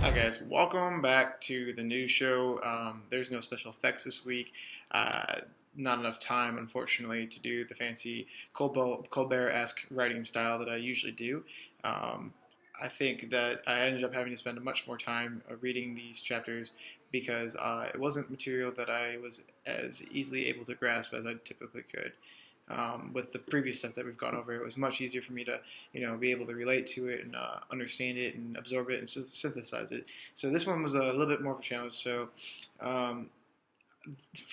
Hi guys, welcome back to the news show. There's no special effects this week. Uh, Not enough time, unfortunately, to do the fancy Colbert-esque writing style that I usually do. Um, I think that I ended up having to spend much more time reading these chapters because it wasn't material that I was as easily able to grasp as I typically could. With the previous stuff that we've gone over, it was much easier for me to, be able to relate to it and understand it and absorb it and synthesize it. So this one was a little bit more of a challenge. So um,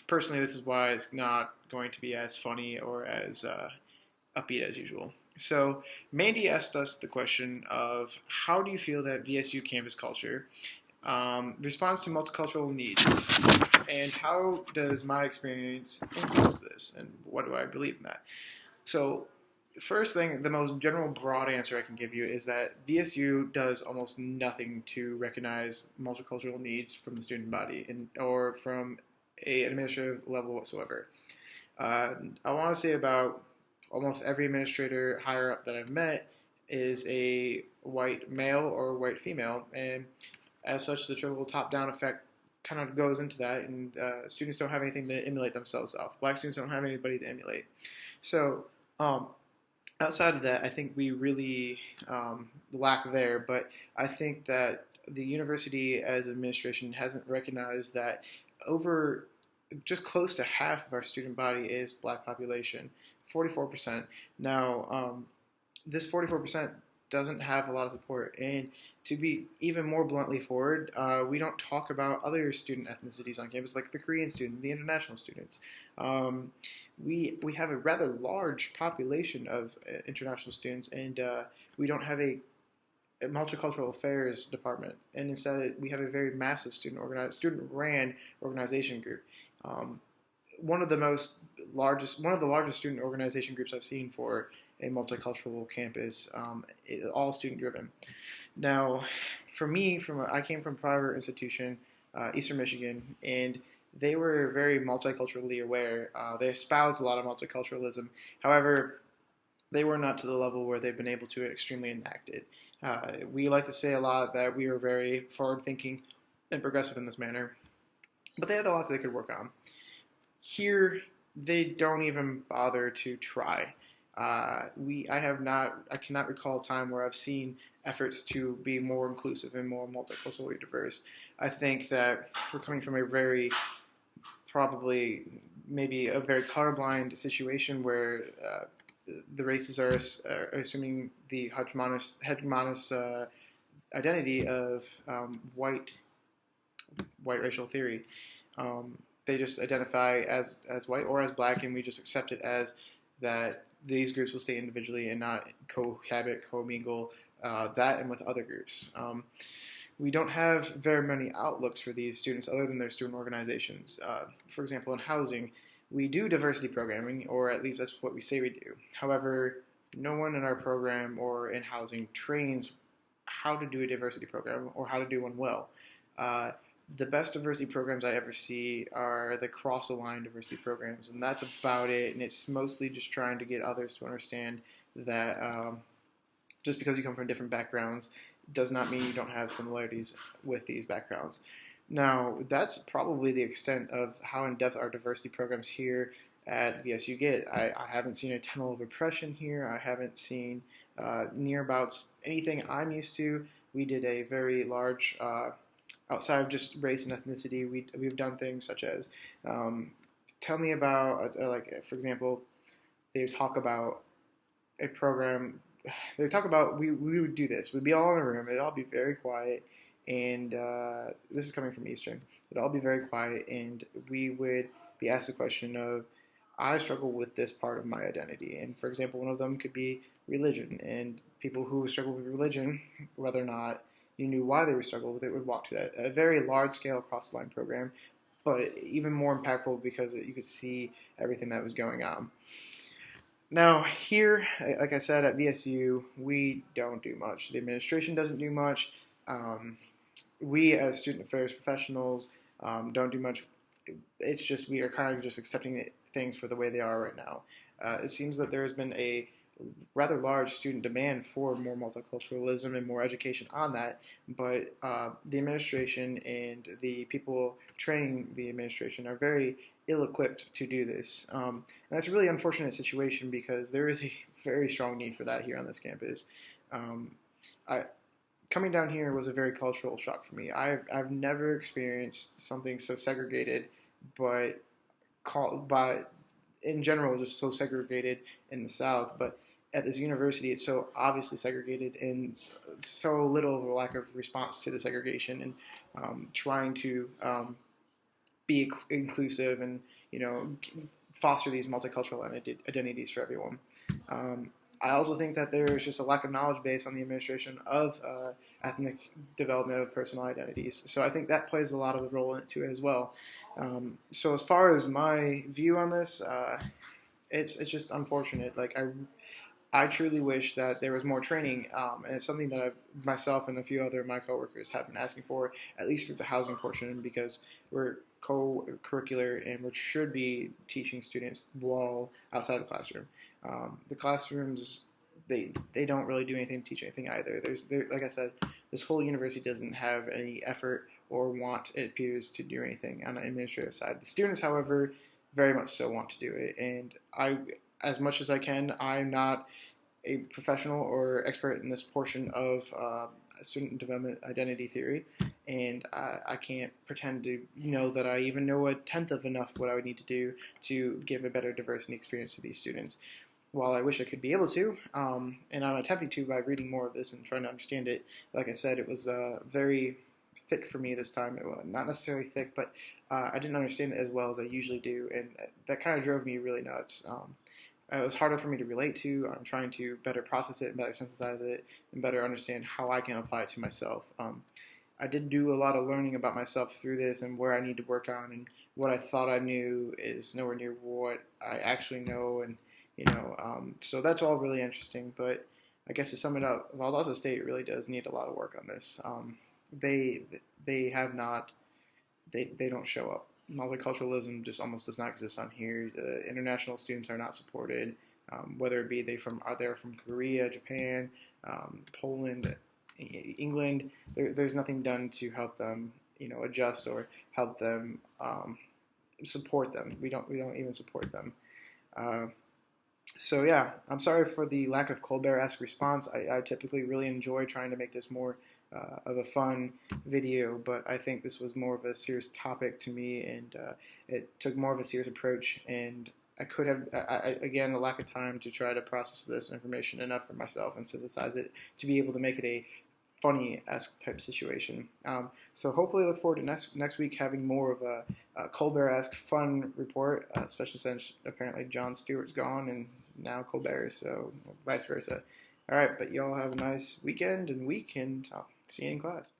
personally, this is why it's not going to be as funny or as upbeat as usual. So Mandy asked us the question of how do you feel that VSU campus culture responds to multicultural needs, and how does my experience influence this, and what do I believe in that? So, first thing, the most general broad answer I can give you is that VSU does almost nothing to recognize multicultural needs from the student body or from an administrative level whatsoever. I want to say about almost every administrator higher up that I've met is a white male or white female, and as such, the trickle top-down effect kind of goes into that, and students don't have anything to emulate themselves off. Black students don't have anybody to emulate. So, outside of that, I think we really lack there, but I think that the university as administration hasn't recognized that over just close to half of our student body is black population, 44%. Now, this 44% doesn't have a lot of support. And to be even more bluntly forward, we don't talk about other student ethnicities on campus, like the Korean student, the international students. We have a rather large population of international students, and we don't have a multicultural affairs department, and instead we have a very massive student-ran organization group. Um, one of the largest student organization groups I've seen for a multicultural campus, all student driven. Now, for me, I came from a private institution, Eastern Michigan, and they were very multiculturally aware. They espoused a lot of multiculturalism. However, they were not to the level where they've been able to extremely enact it. We like to say a lot that we were very forward-thinking and progressive in this manner, but they had a lot that they could work on. Here, they don't even bother to try. I cannot recall a time where I've seen efforts to be more inclusive and more multiculturally diverse. I think that we're coming from a probably maybe a very colorblind situation where the races are assuming the hegemonous identity of white racial theory. They just identify as white or as black, and we just accept it as that these groups will stay individually and not cohabit, commingle that and with other groups. We don't have very many outlooks for these students other than their student organizations. For example, in housing, we do diversity programming, or at least that's what we say we do. However, no one in our program or in housing trains how to do a diversity program or how to do one well. The best diversity programs I ever see are the cross-aligned diversity programs, and that's about it. And it's mostly just trying to get others to understand that just because you come from different backgrounds does not mean you don't have similarities with these backgrounds. Now, that's probably the extent of how in-depth our diversity programs here at VSU get. I haven't seen a tunnel of oppression here. I haven't seen near about anything I'm used to. We did a very large outside of just race and ethnicity, we've done things such as tell me about, like, for example, they talk about a program. They talk about we would do this. We'd be all in a room. It'd all be very quiet, and this is coming from Eastern. It'd all be very quiet, and we would be asked the question of, I struggle with this part of my identity. And for example, one of them could be religion, and people who struggle with religion, whether or not you knew why they were struggling with it, would walk to that. A very large-scale cross-line program, but even more impactful because you could see everything that was going on. Now, here, like I said, at VSU, we don't do much. The administration doesn't do much. We, as student affairs professionals, don't do much. It's just we are kind of just accepting things for the way they are right now. It seems that there has been a rather large student demand for more multiculturalism and more education on that, but the administration and the people training the administration are very ill-equipped to do this. And that's a really unfortunate situation because there is a very strong need for that here on this campus. Um, I, Coming down here was a very cultural shock for me. I've never experienced something so segregated, but by in general just so segregated in the South. But at this university, it's so obviously segregated and so little of a lack of response to the segregation and trying to be inclusive and foster these multicultural identities for everyone. I also think that there's just a lack of knowledge base on the administration of ethnic development of personal identities. So I think that plays a lot of the role in it too as well. So as far as my view on this, it's just unfortunate. Like I truly wish that there was more training, and it's something that myself and a few other of my coworkers have been asking for, at least through the housing portion, because we're co-curricular and we should be teaching students while outside the classroom. The classrooms, they don't really do anything to teach anything either. Like I said, this whole university doesn't have any effort or want, it appears, to do anything on the administrative side. The students, however, very much so want to do it, and as much as I can, I'm not a professional or expert in this portion of student development identity theory, and I can't pretend to know that I even know a tenth of enough what I would need to do to give a better diversity experience to these students. While I wish I could be able to, and I'm attempting to by reading more of this and trying to understand it, like I said, it was very thick for me this time. It was not necessarily thick, but I didn't understand it as well as I usually do, and that kind of drove me really nuts. It was harder for me to relate to. I'm trying to better process it and better synthesize it and better understand how I can apply it to myself. I did do a lot of learning about myself through this and where I need to work on, and what I thought I knew is nowhere near what I actually know, and so that's all really interesting. But I guess to sum it up, Valdosta State really does need a lot of work on this. They have not, they don't show up. Multiculturalism just almost does not exist on here. The international students are not supported, whether it be they're from Korea, Japan, Poland, England. There's nothing done to help them, adjust or help them support them. We don't even support them. So yeah, I'm sorry for the lack of Colbert-esque response. I typically really enjoy trying to make this more of a fun video, but I think this was more of a serious topic to me, and it took more of a serious approach, and I could have, again, a lack of time to try to process this information enough for myself and synthesize it to be able to make it a funny-esque type situation. So hopefully look forward to next week having more of a Colbert-esque fun report, especially since apparently Jon Stewart's gone and now Colbert, so vice versa. All right, but y'all have a nice weekend and week, and I'll see you in class.